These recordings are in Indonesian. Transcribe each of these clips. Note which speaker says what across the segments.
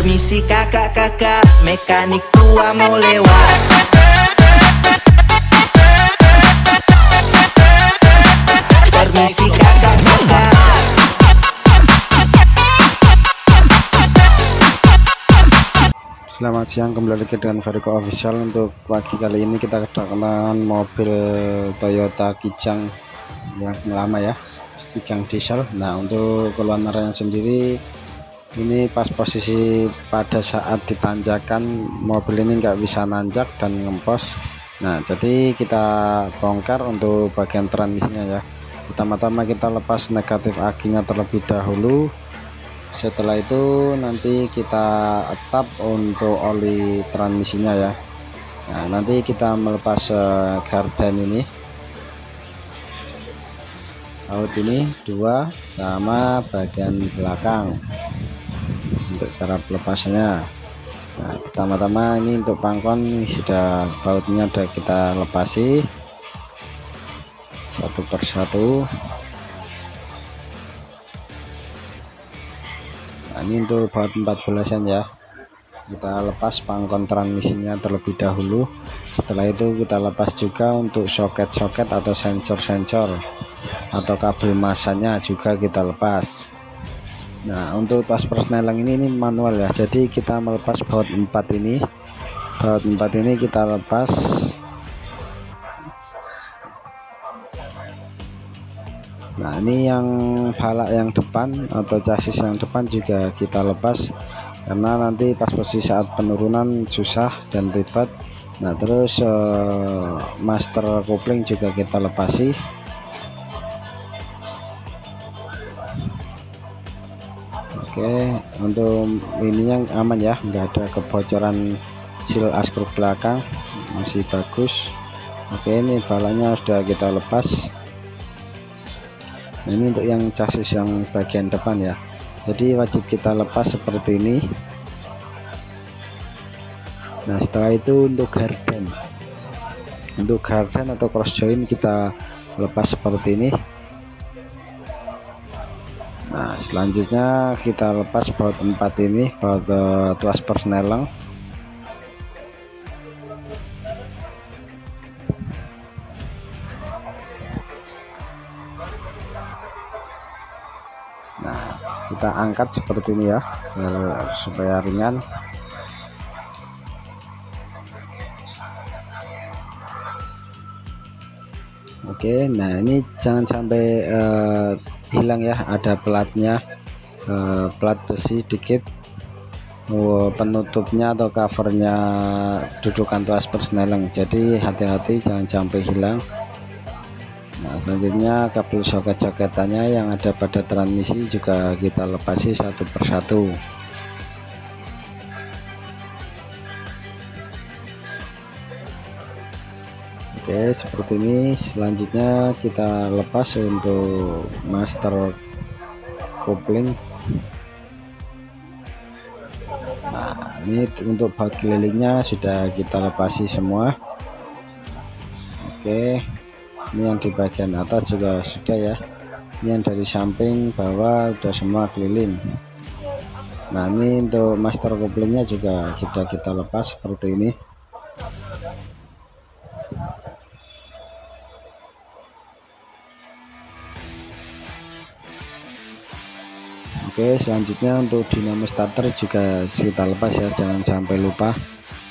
Speaker 1: Permisi kakak-kakak, mekanik tua mau lewat. Permisi kakak-kakak.
Speaker 2: Selamat siang, kembali lagi dengan Veriko Official. Untuk pagi kali ini kita kedatangan mobil Toyota Kijang yang lama ya, Kijang diesel. Nah, untuk keluarannya sendiri ini pas posisi pada saat ditanjakan mobil ini nggak bisa nanjak dan ngempos. Nah, jadi kita bongkar untuk bagian transmisinya ya. Pertama-tama kita lepas negatif akinya terlebih dahulu. Setelah itu nanti kita tap untuk oli transmisinya ya. Nah, nanti kita melepas gardan ini, baut ini dua sama bagian belakang untuk cara pelepasannya. Nah, pertama-tama ini untuk pangkon ini sudah bautnya sudah kita lepasi satu persatu. Nah, ini untuk baut 14an ya, kita lepas pangkon transmisinya terlebih dahulu. Setelah itu kita lepas juga untuk soket-soket atau sensor-sensor atau kabel masanya juga kita lepas. Nah, untuk tas persneling ini manual ya, jadi kita melepas baut 4 ini, baut 4 ini kita lepas. Nah, ini yang balak yang depan atau chassis yang depan juga kita lepas, karena nanti pas posisi saat penurunan susah dan ribet. Nah, terus master kopling juga kita lepasi. Oke, untuk ininya aman ya, nggak ada kebocoran seal askruk belakang, masih bagus. Oke, ini balanya sudah kita lepas. Nah, ini untuk yang chassis yang bagian depan ya, jadi wajib kita lepas seperti ini. Nah, setelah itu untuk gardan atau cross joint kita lepas seperti ini. Nah, selanjutnya kita lepas baut 4 ini, baut tuas persneling. Nah, kita angkat seperti ini ya, supaya ringan. Oke, nah ini jangan sampai hilang ya, ada platnya, plat besi dikit, penutupnya atau covernya dudukan tuas persneling, jadi hati-hati jangan sampai hilang. Nah, selanjutnya kabel soket-soketannya yang ada pada transmisi juga kita lepasi satu persatu. Oke, seperti ini. Selanjutnya kita lepas untuk master kopling. Nah, ini untuk baut kelilingnya sudah kita lepasi semua. Oke, ini yang di bagian atas juga sudah ya, ini yang dari samping bawah udah semua keliling. Nah, ini untuk master koplingnya juga sudah kita lepas seperti ini. Oke, selanjutnya untuk dinamo starter juga kita lepas ya, jangan sampai lupa.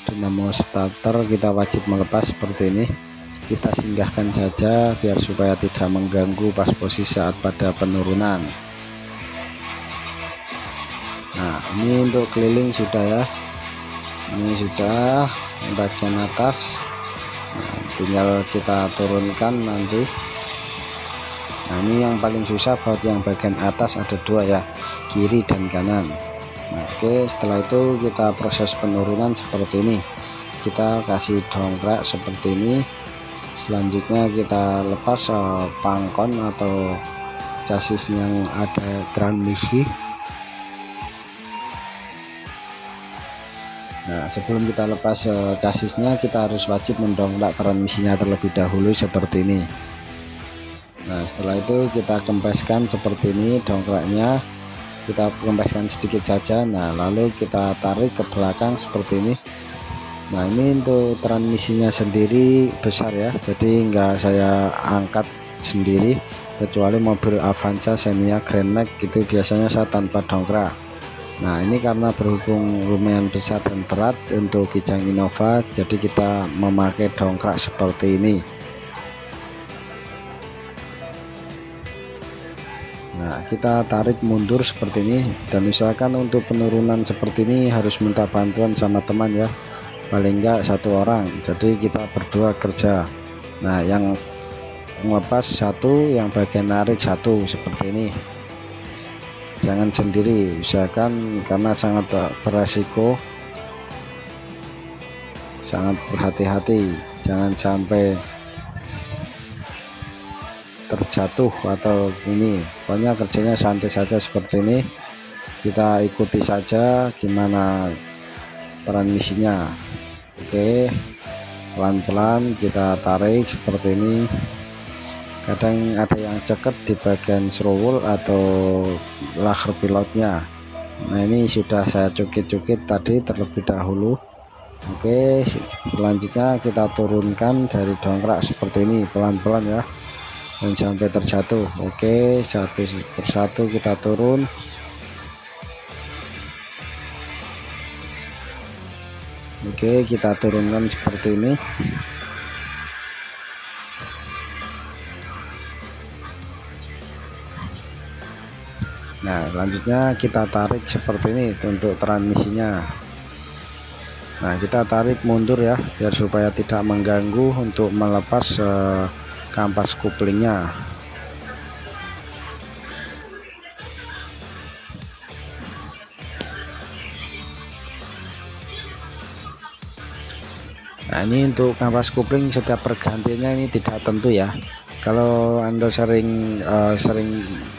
Speaker 2: Dinamo starter kita wajib melepas seperti ini. Kita singgahkan saja biar supaya tidak mengganggu pas posisi saat pada penurunan. Nah, ini untuk keliling sudah ya, ini sudah bagian atas. Nah, tinggal kita turunkan nanti. Nah, ini yang paling susah baut yang bagian atas, ada dua ya, kiri dan kanan. Nah, oke, setelah itu kita proses penurunan seperti ini, kita kasih dongkrak seperti ini. Selanjutnya kita lepas pangkon atau chassis yang ada transmisi. Nah, sebelum kita lepas chassisnya, kita harus wajib mendongkrak transmisinya terlebih dahulu seperti ini. Nah, setelah itu kita kempeskan seperti ini dongkraknya. kita kempeskan sedikit saja. Nah lalu kita tarik ke belakang seperti ini. Nah ini untuk transmisinya sendiri besar ya, jadi enggak saya angkat sendiri, kecuali mobil Avanza, Xenia, Grand Max itu biasanya saya tanpa dongkrak. Nah ini karena berhubung lumayan besar dan berat untuk Kijang Innova, jadi kita memakai dongkrak seperti ini. Nah kita tarik mundur seperti ini, dan usahakan untuk penurunan seperti ini harus minta bantuan sama teman ya, paling enggak satu orang, jadi kita berdua kerja. Nah yang ngelepas satu, yang bagian narik satu, seperti ini. Jangan sendiri, usahakan, karena sangat beresiko, sangat berhati-hati, jangan sampai terjatuh atau ini. Pokoknya kerjanya santai saja seperti ini, kita ikuti saja gimana transmisinya. Oke, pelan-pelan kita tarik seperti ini. Kadang ada yang ceket di bagian serowol atau laker pilotnya. Nah ini sudah saya cukit-cukit tadi terlebih dahulu. Oke, selanjutnya kita turunkan dari dongkrak seperti ini, pelan-pelan ya, jangan sampai terjatuh. Oke, satu persatu kita turun. Oke, kita turunkan seperti ini. Nah selanjutnya kita tarik seperti ini untuk transmisinya. Nah kita tarik mundur ya, biar supaya tidak mengganggu untuk melepas kampas kuplingnya. Nah ini untuk kampas kupling setiap pergantiannya ini tidak tentu ya. Kalau Anda sering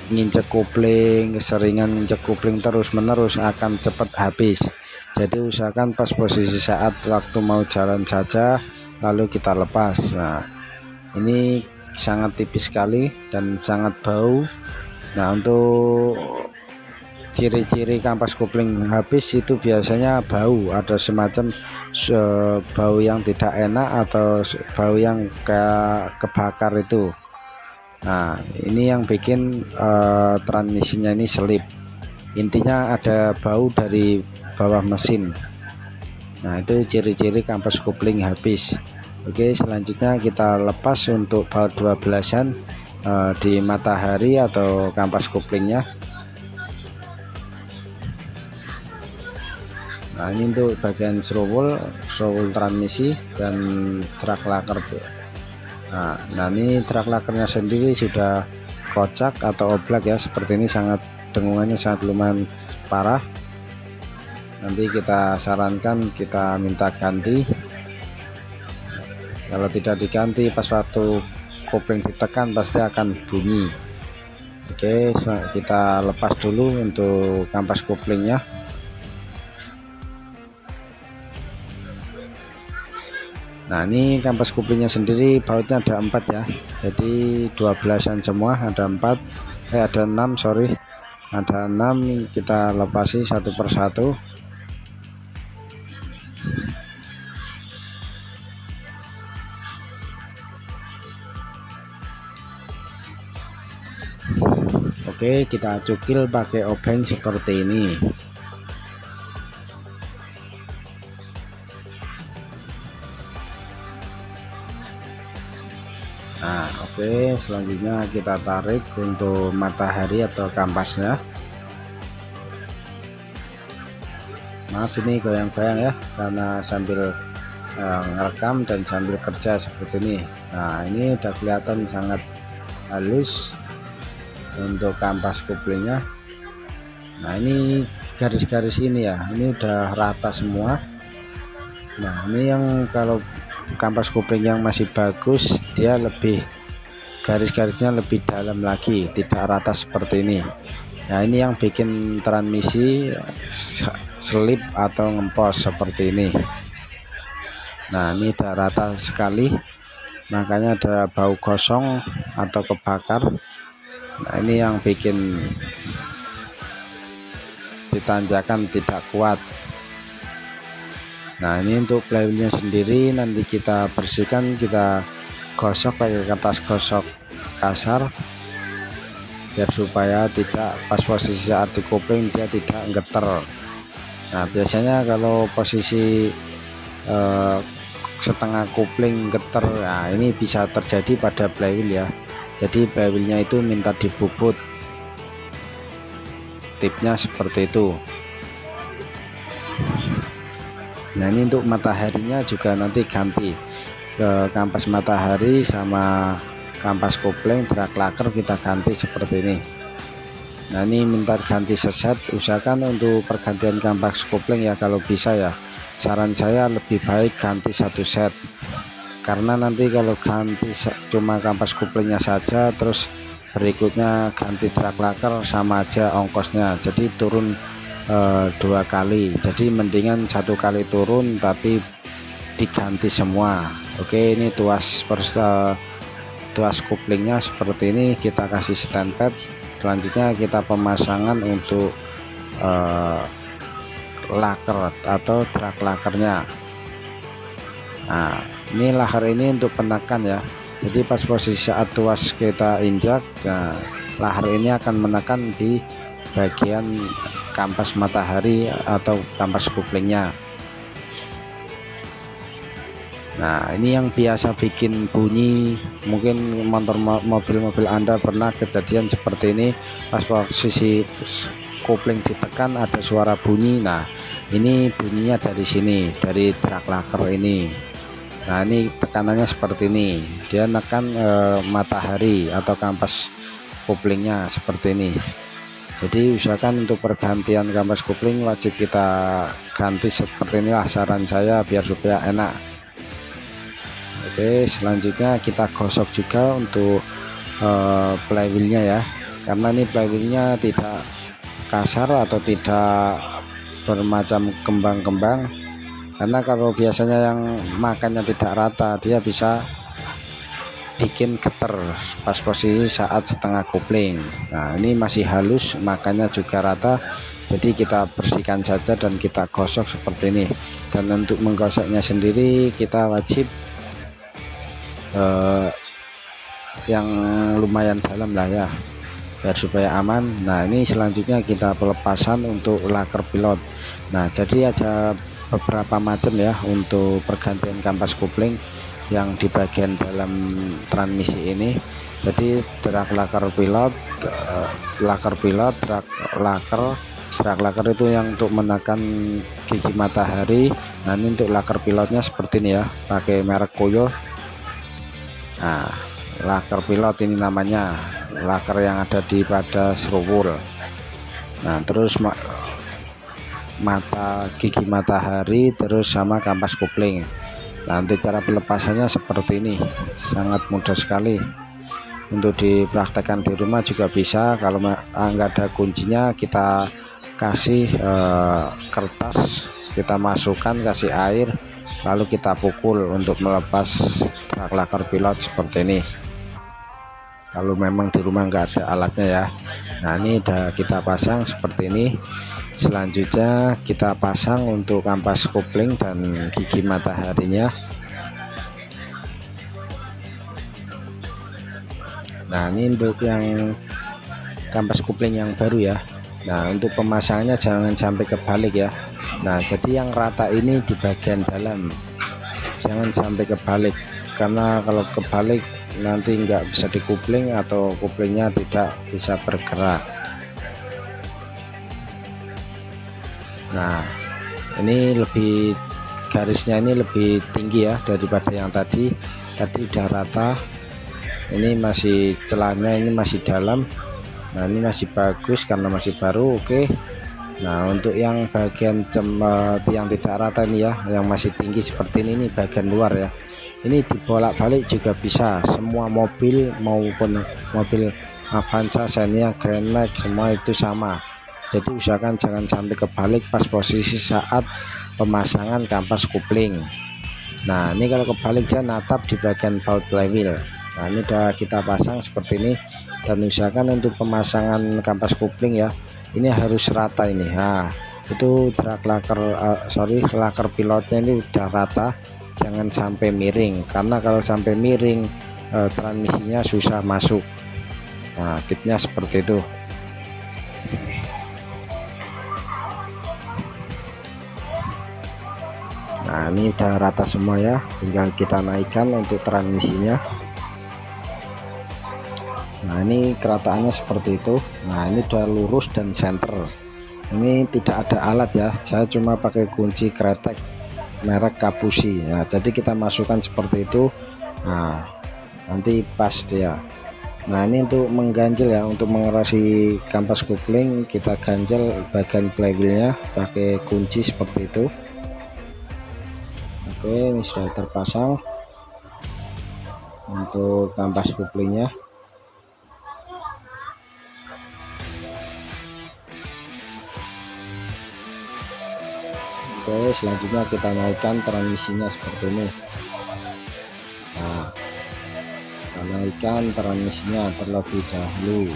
Speaker 2: nginjek kupling, keseringan nginjek kupling terus menerus, akan cepat habis. Jadi usahakan pas posisi saat waktu mau jalan saja lalu kita lepas. Nah ini sangat tipis sekali dan sangat bau. Nah untuk ciri-ciri kampas kupling habis itu biasanya bau, ada semacam bau yang tidak enak atau bau yang kayak kebakar itu. Nah ini yang bikin transmisinya ini selip, intinya ada bau dari bawah mesin. Nah itu ciri-ciri kampas kupling habis. Oke, selanjutnya kita lepas untuk baut 12-an di matahari atau kampas kuplingnya. Nah ini untuk bagian serowol transmisi dan truk laker. Nah ini truk lakernya sendiri sudah kocak atau oblak ya, seperti ini, sangat dengungannya sangat lumayan parah. Nanti kita sarankan kita minta ganti. Kalau tidak diganti pas waktu kopling ditekan pasti akan bunyi. Oke, kita lepas dulu untuk kampas koplingnya. Nah ini kampas kuplingnya sendiri bautnya ada 4 ya, jadi 12-an semua, ada 6 sorry, ada 6. Kita lepasi satu persatu. Oke, kita cukil pakai obeng seperti ini. Nah oke, selanjutnya kita tarik untuk matahari atau kampasnya. Maaf ini goyang-goyang ya, karena sambil ngerekam dan sambil kerja seperti ini. Nah ini udah kelihatan sangat halus untuk kampas kuplingnya. Nah ini garis-garis ini ya, ini udah rata semua. Nah ini yang kalau kampas kupling yang masih bagus, dia lebih garis-garisnya lebih dalam lagi, tidak rata seperti ini. Nah ini yang bikin transmisi selip atau ngempos seperti ini. Nah ini udah rata sekali, makanya ada bau gosong atau kebakar. Nah ini yang bikin ditanjakan, tidak kuat. Nah, ini untuk flywheelnya sendiri nanti kita bersihkan, kita gosok pakai kertas gosok kasar biar supaya tidak pas posisi saat dikopling dia tidak geter. Nah, biasanya kalau posisi setengah kopling geter, nah ini bisa terjadi pada flywheel ya. Jadi flywheelnya itu minta dibubut, tipnya seperti itu. Nah, ini untuk mataharinya juga nanti ganti ke kampas matahari sama kampas kopling drag laker, kita ganti seperti ini. Nah, ini minta ganti seset, usahakan untuk pergantian kampas kopling ya kalau bisa ya, saran saya lebih baik ganti satu set, karena nanti kalau ganti cuma kampas koplingnya saja terus berikutnya ganti drag laker sama aja ongkosnya, jadi turun 2 kali. Jadi mendingan 1 kali turun tapi diganti semua. Oke, ini tuas koplingnya seperti ini, kita kasih stand pad. Selanjutnya kita pemasangan untuk laker atau drag lakernya. Nah, ini laker ini untuk penekan ya, jadi pas posisi saat tuas kita injak, nah laker ini akan menekan di bagian kampas matahari atau kampas koplingnya. Nah, ini yang biasa bikin bunyi, mungkin mobil-mobil Anda pernah kejadian seperti ini, pas posisi kopling ditekan ada suara bunyi. Nah, ini bunyinya dari sini, dari drag laker ini. Nah, ini tekanannya seperti ini, dia nekan matahari atau kampas koplingnya seperti ini. Jadi usahakan untuk pergantian kampas kopling wajib kita ganti seperti inilah, saran saya biar supaya enak. Oke, selanjutnya kita gosok juga untuk flywheelnya ya, karena ini flywheelnya tidak kasar atau tidak bermacam kembang-kembang, karena kalau biasanya yang makannya tidak rata dia bisa bikin geter pas posisi saat setengah kopling. Nah, ini masih halus makanya juga rata, jadi kita bersihkan saja dan kita gosok seperti ini. Dan untuk menggosoknya sendiri kita wajib yang lumayan dalam lah ya, biar supaya aman. Nah, ini selanjutnya kita pelepasan untuk laker pilot. Nah, jadi ada beberapa macam ya untuk pergantian kampas kopling yang di bagian dalam transmisi ini. Jadi drag laker pilot, drag laker itu yang untuk menekan gigi matahari. Nah, ini untuk laker pilotnya seperti ini ya, pakai merek Koyo. Nah, laker pilot ini namanya, laker yang ada di pada serowul. Nah, terus mata gigi matahari, terus sama kampas kopling. Nah, untuk cara pelepasannya seperti ini, sangat mudah sekali. Untuk dipraktekkan di rumah juga bisa. Kalau nggak ada kuncinya, kita kasih kertas, kita masukkan, kasih air, lalu kita pukul untuk melepas drag laker pilot seperti ini. Kalau memang di rumah nggak ada alatnya ya. Nah, ini udah kita pasang seperti ini. Selanjutnya kita pasang untuk kampas kopling dan gigi mataharinya. Nah, ini untuk yang kampas kopling yang baru ya. Nah, untuk pemasangannya jangan sampai kebalik ya. Nah, jadi yang rata ini di bagian dalam, jangan sampai kebalik, karena kalau kebalik nanti nggak bisa dikopling atau koplingnya tidak bisa bergerak. Nah, ini lebih, garisnya ini lebih tinggi ya daripada yang tadi udah rata. Ini masih celahnya ini masih dalam. Nah, ini masih bagus karena masih baru. Oke. Nah, untuk yang bagian yang tidak rata ini ya, yang masih tinggi seperti ini bagian luar ya, ini dibolak-balik juga bisa. Semua mobil maupun mobil Avanza, Xenia, Grand Max semua itu sama. Jadi usahakan jangan sampai kebalik pas posisi saat pemasangan kampas kopling. Nah, ini kalau kebalik dia natap di bagian baut flywheel. Nah, ini udah kita pasang seperti ini. Dan usahakan untuk pemasangan kampas kopling ya, ini harus rata ini. Nah itu laker pilotnya ini udah rata, jangan sampai miring, karena kalau sampai miring transmisinya susah masuk. Nah tipnya seperti itu. Nah ini udah rata semua ya, tinggal kita naikkan untuk transmisinya. Nah ini kerataannya seperti itu. Nah ini udah lurus dan center. Ini tidak ada alat ya, saya cuma pakai kunci kretek merek Kapusi. Nah jadi kita masukkan seperti itu. Nah nanti pas dia. Nah ini untuk mengganjel ya, untuk mengerasi kampas kopling kita ganjel bagian flywheelnya pakai kunci seperti itu. Oke, ini sudah terpasang untuk kampas koplingnya. Oke, selanjutnya kita naikkan transmisinya seperti ini. Nah, kita naikkan transmisinya terlebih dahulu.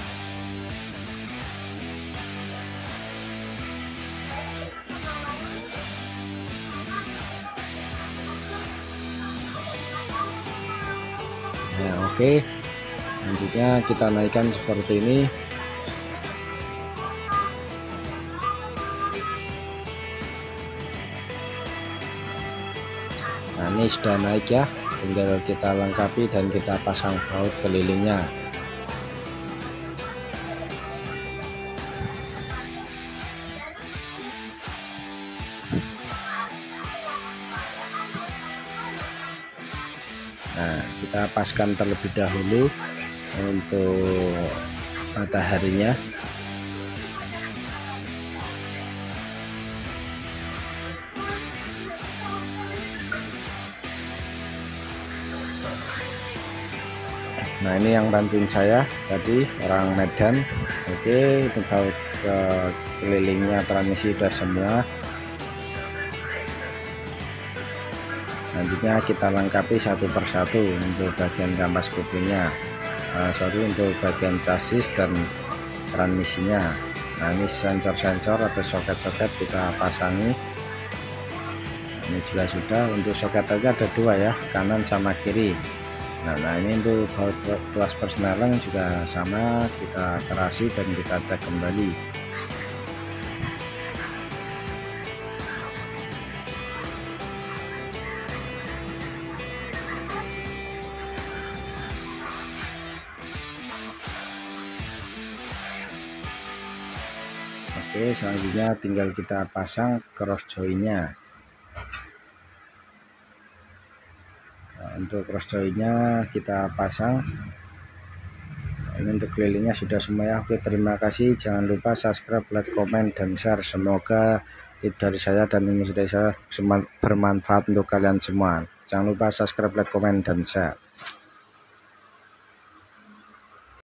Speaker 2: Nah, oke, selanjutnya kita naikkan seperti ini. Nah ini sudah naik ya, tinggal kita lengkapi dan kita pasang baut kelilingnya. Nah kita paskan terlebih dahulu untuk mataharinya. Nah ini yang bantuin saya tadi orang Medan. Oke, tinggal ke kelilingnya transmisi sudah semua. Selanjutnya kita lengkapi satu persatu untuk bagian kampas koplingnya, untuk bagian chassis dan transmisinya. Nah ini sensor-sensor atau soket-soket kita pasangi. Ini juga sudah. Untuk soket aja ada dua ya, kanan sama kiri. Nah ini untuk baut tuas persneling juga sama, kita kerasi dan kita cek kembali. Oke, selanjutnya tinggal kita pasang cross joinnya. Untuk cross joinnya kita pasang. Ini untuk kelilingnya sudah semua ya. Oke, terima kasih, jangan lupa subscribe, like, komen, dan share. Semoga tips dari saya dan ilmu dari saya bermanfaat untuk kalian semua. Jangan lupa subscribe, like, komen, dan share.